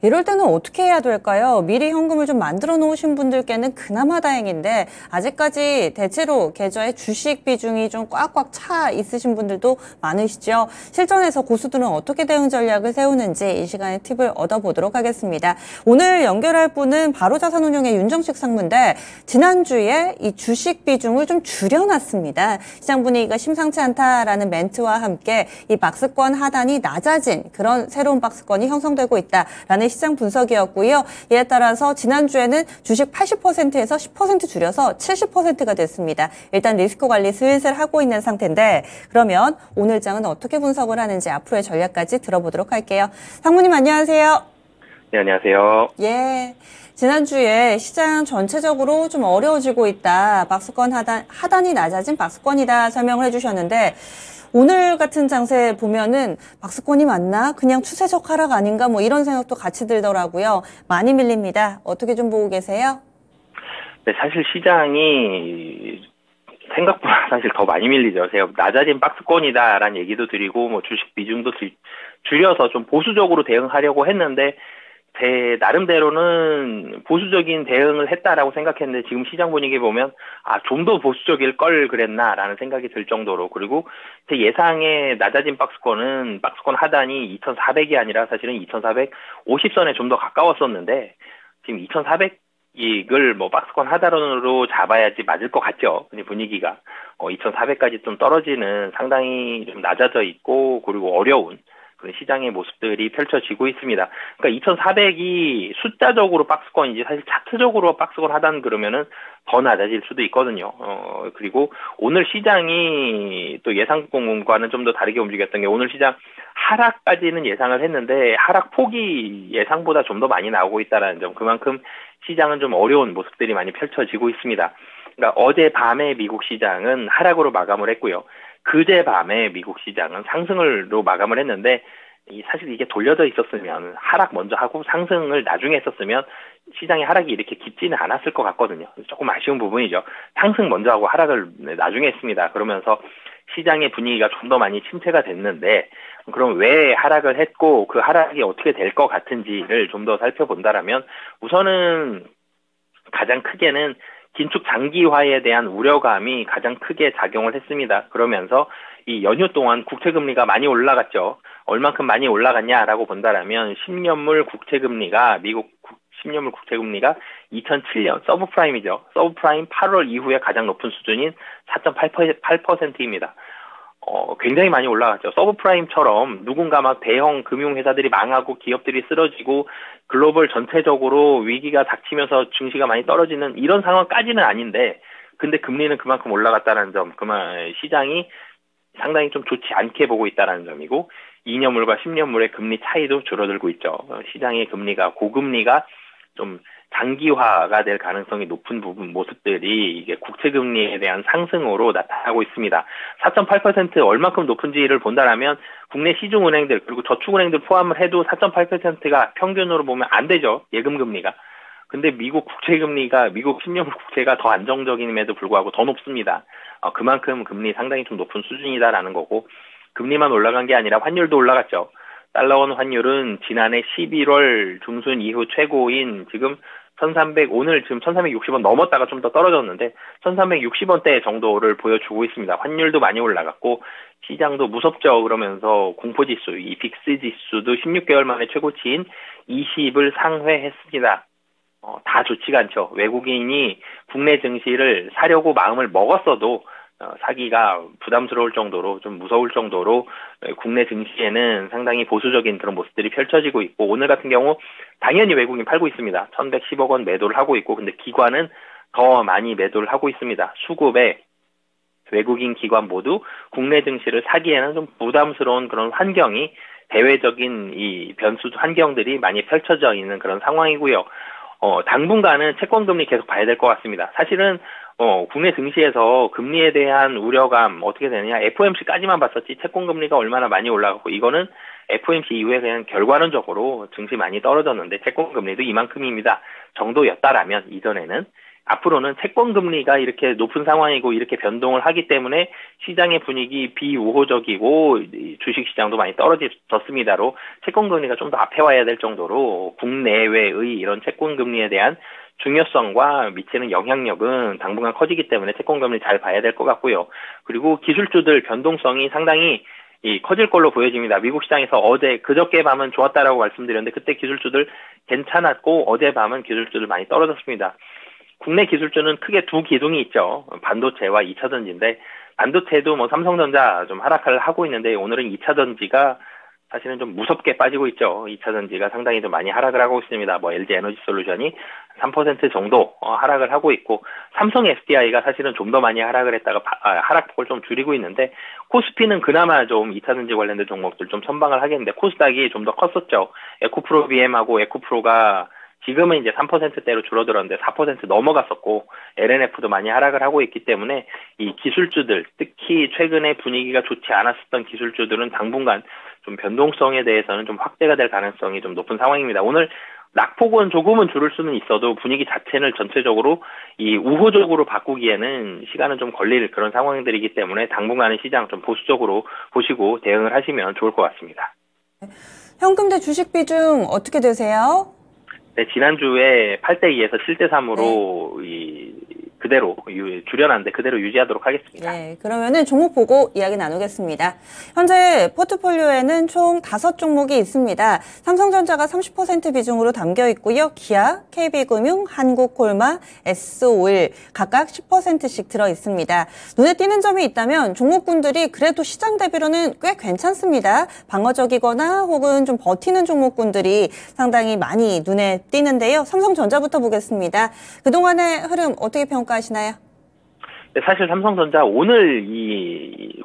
이럴 때는 어떻게 해야 될까요? 미리 현금을 좀 만들어 놓으신 분들께는 그나마 다행인데 아직까지 대체로 계좌에 주식 비중이 좀 꽉꽉 차 있으신 분들도 많으시죠. 실전에서 고수들은 어떻게 대응 전략을 세우는지 이 시간에 팁을 얻어보도록 하겠습니다. 오늘 연결할 분은 바로자산운용의 윤정식 상무인데 지난주에 이 주식 비중을 좀 줄여놨습니다. 시장 분위기가 심상치 않다라는 멘트와 함께 이 박스권 하단이 낮아진 그런 새로운 박스권이 형성되고 있다라는 시장 분석이었고요. 이에 따라서 지난주에는 주식 80%에서 10% 줄여서 70%가 됐습니다. 일단 리스크 관리 슬슬 하고 있는 상태인데 그러면 오늘 장은 어떻게 분석을 하는지 앞으로의 전략까지 들어보도록 할게요. 상무님 안녕하세요. 네, 안녕하세요. 예. 지난주에 시장 전체적으로 좀 어려워지고 있다. 박스권 하단이 낮아진 박스권이다 설명을 해주셨는데 오늘 같은 장세 보면은 박스권이 맞나? 그냥 추세적 하락 아닌가? 뭐 이런 생각도 같이 들더라고요. 많이 밀립니다. 어떻게 좀 보고 계세요? 네, 사실 시장이 생각보다 사실 더 많이 밀리죠. 제가 낮아진 박스권이다라는 얘기도 드리고 뭐 주식 비중도 줄여서 좀 보수적으로 대응하려고 했는데 제 나름대로는 보수적인 대응을 했다라고 생각했는데 지금 시장 분위기 보면 좀 더 보수적일 걸 그랬나라는 생각이 들 정도로 그리고 제 예상의 낮아진 박스권 하단이 2,400이 아니라 사실은 2,450선에 좀 더 가까웠었는데 지금 2,400을 뭐 박스권 하단으로 잡아야지 맞을 것 같죠. 분위기가 2,400까지 좀 떨어지는 상당히 좀 낮아져 있고 그리고 어려운 그런 시장의 모습들이 펼쳐지고 있습니다. 그러니까 2,400이 숫자적으로 박스권이지 사실 차트적으로 박스권 하단 그러면은 더 낮아질 수도 있거든요. 그리고 오늘 시장이 또 예상과는 좀 더 다르게 움직였던 게 오늘 시장 하락까지는 예상을 했는데 하락 폭이 예상보다 좀 더 많이 나오고 있다는 점 그만큼 시장은 좀 어려운 모습들이 많이 펼쳐지고 있습니다. 그러니까 어젯밤에 미국 시장은 하락으로 마감을 했고요. 그제밤에 미국 시장은 상승으로 마감을 했는데 사실 이게 돌려져 있었으면 하락 먼저 하고 상승을 나중에 했었으면 시장의 하락이 이렇게 깊지는 않았을 것 같거든요. 조금 아쉬운 부분이죠. 상승 먼저 하고 하락을 나중에 했습니다. 그러면서 시장의 분위기가 좀 더 많이 침체가 됐는데 그럼 왜 하락을 했고 그 하락이 어떻게 될 것 같은지를 좀 더 살펴본다라면 우선은 가장 크게는 긴축 장기화에 대한 우려감이 가장 크게 작용을 했습니다. 그러면서 이 연휴 동안 국채금리가 많이 올라갔죠. 얼만큼 많이 올라갔냐라고 본다라면 10년물 국채금리가 미국 10년물 국채금리가 2007년 서브프라임이죠. 서브프라임 8월 이후에 가장 높은 수준인 4.8%입니다. 굉장히 많이 올라갔죠. 서브프라임처럼 누군가 막 대형 금융회사들이 망하고 기업들이 쓰러지고 글로벌 전체적으로 위기가 닥치면서 증시가 많이 떨어지는 이런 상황까지는 아닌데 근데 금리는 그만큼 올라갔다는 점, 시장이 상당히 좀 좋지 않게 보고 있다는 점이고 2년물과 10년물의 금리 차이도 줄어들고 있죠. 시장의 고금리가 좀 장기화가 될 가능성이 높은 모습들이 이게 국채금리에 대한 상승으로 나타나고 있습니다. 4.8% 얼마큼 높은지를 본다라면 국내 시중은행들 그리고 저축은행들 포함을 해도 4.8%가 평균으로 보면 안 되죠. 예금금리가. 근데 미국 10년물 국채가 더 안정적임에도 불구하고 더 높습니다. 그만큼 금리 상당히 좀 높은 수준이다라는 거고 금리만 올라간 게 아니라 환율도 올라갔죠. 달러원 환율은 지난해 11월 중순 이후 최고인 지금 오늘 지금 1,360원 넘었다가 좀 더 떨어졌는데 1,360원대 정도를 보여주고 있습니다. 환율도 많이 올라갔고 시장도 무섭죠. 그러면서 공포지수, 이 빅스 지수도 16개월 만에 최고치인 20을 상회했습니다. 다 좋지가 않죠. 외국인이 국내 증시를 사려고 마음을 먹었어도 사기가 부담스러울 정도로 좀 무서울 정도로 국내 증시에는 상당히 보수적인 그런 모습들이 펼쳐지고 있고 오늘 같은 경우 당연히 외국인 팔고 있습니다. 1,110억 원 매도를 하고 있고 근데 기관은 더 많이 매도를 하고 있습니다. 수급에 외국인 기관 모두 국내 증시를 사기에는 좀 부담스러운 그런 환경이 대외적인 이 변수 환경들이 많이 펼쳐져 있는 그런 상황이고요. 당분간은 채권금리 계속 봐야 될 것 같습니다. 사실은 국내 증시에서 금리에 대한 우려감 어떻게 되느냐 FOMC까지만 봤었지 채권금리가 얼마나 많이 올라가고 이거는 FOMC 이후에 그냥 결과론적으로 증시 많이 떨어졌는데 채권금리도 이만큼입니다 정도였다라면 이전에는 앞으로는 채권 금리가 이렇게 높은 상황이고 이렇게 변동을 하기 때문에 시장의 분위기 비우호적이고 주식 시장도 많이 떨어졌습니다로 채권 금리가 좀 더 앞에 와야 될 정도로 국내외의 이런 채권 금리에 대한 중요성과 미치는 영향력은 당분간 커지기 때문에 채권 금리 잘 봐야 될 것 같고요. 그리고 기술주들 변동성이 상당히 커질 걸로 보여집니다. 미국 시장에서 그저께 밤은 좋았다라고 말씀드렸는데 그때 기술주들 괜찮았고 어젯밤은 기술주들 많이 떨어졌습니다. 국내 기술주는 크게 두 기둥이 있죠. 반도체와 2차전지인데 반도체도 뭐 삼성전자 좀 하락을 하고 있는데 오늘은 2차전지가 사실은 좀 무섭게 빠지고 있죠. 2차전지가 상당히 좀 많이 하락을 하고 있습니다. 뭐 LG 에너지 솔루션이 3% 정도 하락을 하고 있고 삼성 SDI가 사실은 좀 더 많이 하락을 했다가 하락폭을 좀 줄이고 있는데 코스피는 그나마 좀 2차전지 관련된 종목들 좀 선방을 하겠는데 코스닥이 좀 더 컸었죠. 에코프로 BM하고 에코프로가 지금은 이제 3%대로 줄어들었는데 4% 넘어갔었고 LNF도 많이 하락을 하고 있기 때문에 이 기술주들 특히 최근에 분위기가 좋지 않았었던 기술주들은 당분간 좀 변동성에 대해서는 좀 확대가 될 가능성이 좀 높은 상황입니다. 오늘 낙폭은 조금은 줄을 수는 있어도 분위기 자체를 전체적으로 이 우호적으로 바꾸기에는 시간은 좀 걸릴 그런 상황들이기 때문에 당분간은 시장 좀 보수적으로 보시고 대응을 하시면 좋을 것 같습니다. 현금 대 주식 비중 어떻게 되세요? 네, 지난주에 8대2에서 7대3으로 그대로 줄여놨는데 그대로 유지하도록 하겠습니다. 네, 그러면은 종목 보고 이야기 나누겠습니다. 현재 포트폴리오에는 총 5종목이 있습니다. 삼성전자가 30% 비중으로 담겨 있고요. 기아, KB금융, 한국콜마, S오일 각각 10%씩 들어 있습니다. 눈에 띄는 점이 있다면 종목군들이 그래도 시장 대비로는 꽤 괜찮습니다. 방어적이거나 혹은 좀 버티는 종목군들이 상당히 많이 눈에 띄는데요. 삼성전자부터 보겠습니다. 그동안의 흐름 어떻게 평가하시나요? 네, 사실 삼성전자 오늘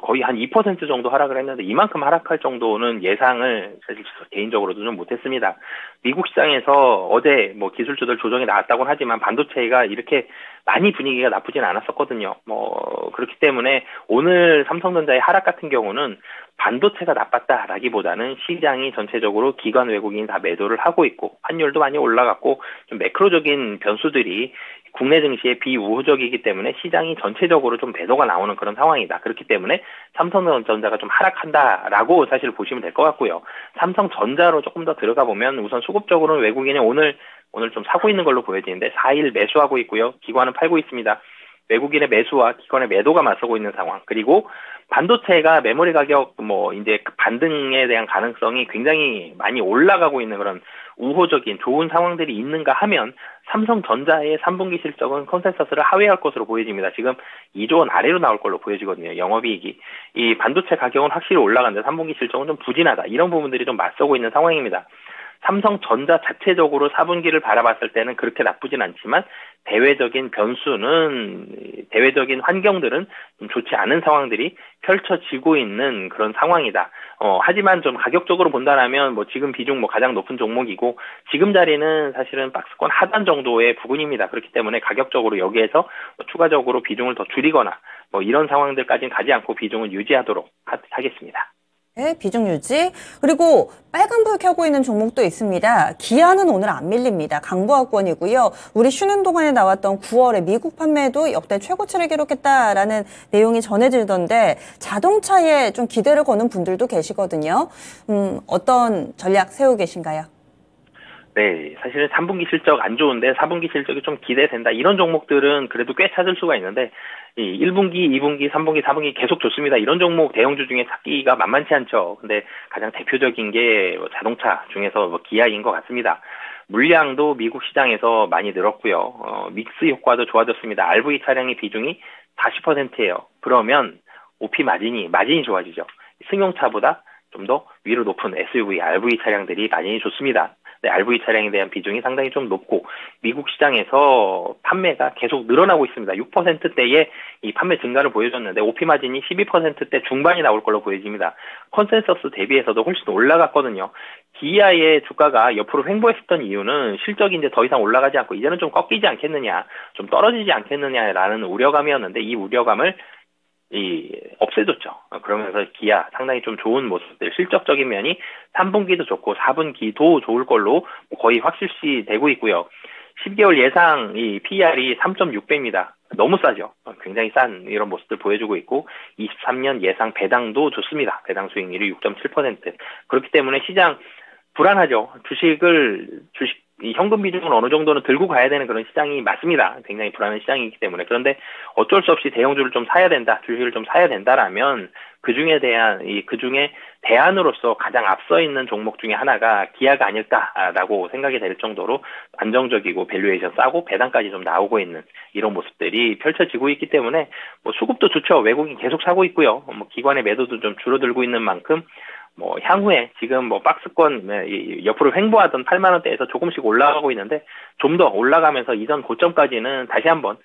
거의 한 2% 정도 하락을 했는데 이만큼 하락할 정도는 예상을 사실 개인적으로도 좀 못했습니다. 미국 시장에서 어제 뭐 기술주들 조정이 나왔다고는 하지만 반도체가 이렇게 많이 분위기가 나쁘진 않았었거든요. 그렇기 때문에 오늘 삼성전자의 하락 같은 경우는 반도체가 나빴다라기보다는 시장이 전체적으로 기관 외국인이 다 매도를 하고 있고 환율도 많이 올라갔고 좀 매크로적인 변수들이 국내 증시에 비우호적이기 때문에 시장이 전체적으로 좀 매도가 나오는 그런 상황이다. 그렇기 때문에 삼성전자가 좀 하락한다라고 사실 보시면 될 것 같고요. 삼성전자로 조금 더 들어가 보면 우선 수급적으로는 외국인이 오늘 좀 사고 있는 걸로 보여지는데 4일 매수하고 있고요. 기관은 팔고 있습니다. 외국인의 매수와 기관의 매도가 맞서고 있는 상황. 그리고 반도체가 메모리 가격 이제 그 반등에 대한 가능성이 굉장히 많이 올라가고 있는 그런 우호적인 좋은 상황들이 있는가 하면 삼성전자의 3분기 실적은 컨센서스를 하회할 것으로 보여집니다. 지금 2조 원 아래로 나올 걸로 보여지거든요. 영업이익이. 이 반도체 가격은 확실히 올라가는데 3분기 실적은 좀 부진하다. 이런 부분들이 좀 맞서고 있는 상황입니다. 삼성전자 자체적으로 4분기를 바라봤을 때는 그렇게 나쁘진 않지만 대외적인 환경들은 좀 좋지 않은 상황들이 펼쳐지고 있는 그런 상황이다. 하지만 좀 가격적으로 본다면 지금 비중 가장 높은 종목이고 지금 자리는 사실은 박스권 하단 정도의 부분입니다. 그렇기 때문에 가격적으로 여기에서 추가적으로 비중을 더 줄이거나 이런 상황들까지는 가지 않고 비중을 유지하도록 하겠습니다. 네, 비중 유지. 그리고 빨간불 켜고 있는 종목도 있습니다. 기아는 오늘 안 밀립니다. 강보학권이고요. 우리 쉬는 동안에 나왔던 9월에 미국 판매도 역대 최고치를 기록했다라는 내용이 전해지던데 자동차에 좀 기대를 거는 분들도 계시거든요. 어떤 전략 세우고 계신가요? 네, 사실은 3분기 실적 안 좋은데 4분기 실적이 좀 기대된다. 이런 종목들은 그래도 꽤 찾을 수가 있는데 1분기, 2분기, 3분기, 4분기 계속 좋습니다. 이런 종목 대형주 중에 찾기가 만만치 않죠. 근데 가장 대표적인 게 자동차 중에서 기아인 것 같습니다. 물량도 미국 시장에서 많이 늘었고요. 믹스 효과도 좋아졌습니다. RV 차량의 비중이 40%예요. 그러면 OP 마진이 좋아지죠. 승용차보다 좀 더 위로 높은 SUV, RV 차량들이 마진이 좋습니다. 네, RV 차량에 대한 비중이 상당히 좀 높고 미국 시장에서 판매가 계속 늘어나고 있습니다. 6%대의 이 판매 증가를 보여줬는데 OP 마진이 12%대 중반이 나올 걸로 보여집니다. 컨센서스 대비해서도 훨씬 올라갔거든요. 기아의 주가가 옆으로 횡보했었던 이유는 실적이 이제 더 이상 올라가지 않고 이제는 좀 꺾이지 않겠느냐, 좀 떨어지지 않겠느냐라는 우려감이었는데 이 우려감을 없애줬죠. 그러면서 기아 상당히 좀 좋은 모습들, 실적적인 면이 3분기도 좋고 4분기도 좋을 걸로 거의 확실시 되고 있고요. 12개월 예상 이 PER이 3.6배입니다. 너무 싸죠. 굉장히 싼 이런 모습들 보여주고 있고 23년 예상 배당도 좋습니다. 배당 수익률이 6.7%. 그렇기 때문에 시장 불안하죠. 이 현금 비중은 어느 정도는 들고 가야 되는 그런 시장이 맞습니다. 굉장히 불안한 시장이기 때문에. 그런데 어쩔 수 없이 대형주를 좀 사야 된다, 주식을 좀 사야 된다라면 그중에 대안으로서 가장 앞서 있는 종목 중에 하나가 기아가 아닐까라고 생각이 될 정도로 안정적이고 밸류에이션 싸고 배당까지 좀 나오고 있는 이런 모습들이 펼쳐지고 있기 때문에 뭐 수급도 좋죠. 외국인 계속 사고 있고요. 뭐 기관의 매도도 좀 줄어들고 있는 만큼 향후에 지금 박스권 옆으로 횡보하던 8만 원대에서 조금씩 올라가고 있는데 좀 더 올라가면서 이전 고점까지는 다시 한번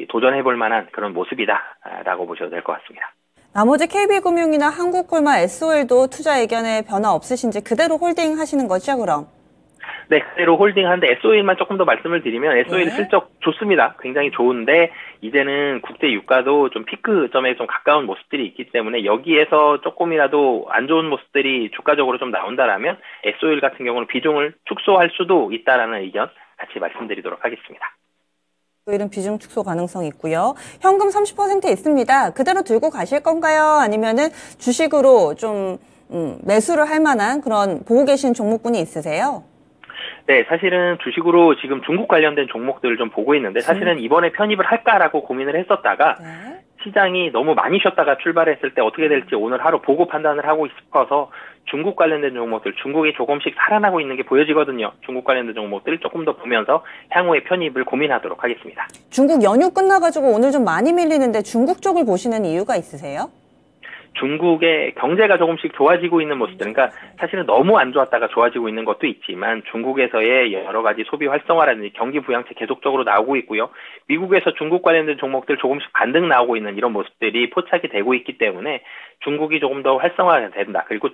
도전해볼 만한 그런 모습이다라고 보셔도 될 것 같습니다. 나머지 KB금융이나 한국콜마, SOL도 투자 의견에 변화 없으신지 그대로 홀딩 하시는 거죠, 그럼? 네, 그대로 홀딩하는데 SOL만 조금 더 말씀을 드리면 SOL 실적 좋습니다. 굉장히 좋은데 이제는 국제 유가도 좀 피크점에 좀 가까운 모습들이 있기 때문에 여기에서 조금이라도 안 좋은 모습들이 주가적으로 좀 나온다라면 SOL 같은 경우는 비중을 축소할 수도 있다라는 의견 같이 말씀드리도록 하겠습니다. 이런 비중 축소 가능성이 있고요. 현금 30% 있습니다. 그대로 들고 가실 건가요? 아니면은 주식으로 좀 매수를 할 만한 그런 보고 계신 종목군이 있으세요? 네, 사실은 주식으로 지금 중국 관련된 종목들을 좀 보고 있는데 사실은 이번에 편입을 할까라고 고민을 했었다가 시장이 너무 많이 쉬었다가 출발했을 때 어떻게 될지 오늘 하루 보고 판단을 하고 싶어서 중국 관련된 종목들, 중국이 조금씩 살아나고 있는 게 보여지거든요. 중국 관련된 종목들 조금 더 보면서 향후의 편입을 고민하도록 하겠습니다. 중국 연휴 끝나가지고 오늘 좀 많이 밀리는데 중국 쪽을 보시는 이유가 있으세요? 중국의 경제가 조금씩 좋아지고 있는 모습들, 그러니까 사실은 너무 안 좋았다가 좋아지고 있는 것도 있지만 중국에서의 여러 가지 소비 활성화라든지 경기 부양책 계속적으로 나오고 있고요. 미국에서 중국 관련된 종목들 조금씩 반등 나오고 있는 이런 모습들이 포착이 되고 있기 때문에 중국이 조금 더 활성화가 된다. 그리고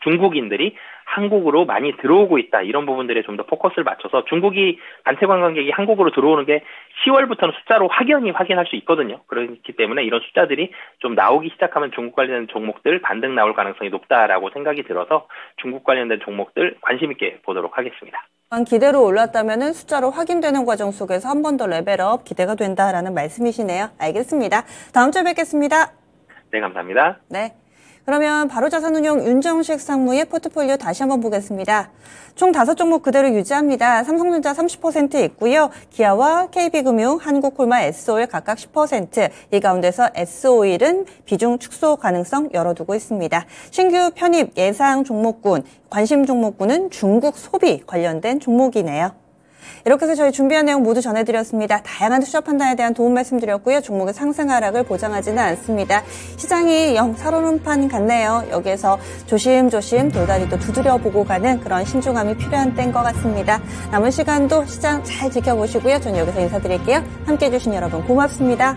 중국인들이 한국으로 많이 들어오고 있다. 이런 부분들에 좀 더 포커스를 맞춰서 중국이 단체 관광객이 한국으로 들어오는 게 10월부터는 숫자로 확인할 수 있거든요. 그렇기 때문에 이런 숫자들이 좀 나오기 시작하면 중국 관련된 종목들 반등 나올 가능성이 높다라고 생각이 들어서 중국 관련된 종목들 관심 있게 보도록 하겠습니다. 기대로 올랐다면 숫자로 확인되는 과정 속에서 한 번 더 레벨업 기대가 된다라는 말씀이시네요. 알겠습니다. 다음 주에 뵙겠습니다. 네, 감사합니다. 네. 그러면 바로자산운용 윤정식 상무의 포트폴리오 다시 한번 보겠습니다. 총 5종목 그대로 유지합니다. 삼성전자 30% 있고요. 기아와 KB금융, 한국콜마, SOL 각각 10%. 이 가운데서 SOL은 비중 축소 가능성 열어두고 있습니다. 신규 편입 예상 종목군, 관심 종목군은 중국 소비 관련된 종목이네요. 이렇게 해서 저희 준비한 내용 모두 전해드렸습니다. 다양한 투자 판단에 대한 도움 말씀드렸고요. 종목의 상승 하락을 보장하지는 않습니다. 시장이 영 살얼음판 같네요. 여기에서 조심조심 돌다리도 두드려 보고 가는 그런 신중함이 필요한 때인 것 같습니다. 남은 시간도 시장 잘 지켜보시고요. 저는 여기서 인사드릴게요. 함께해 주신 여러분 고맙습니다.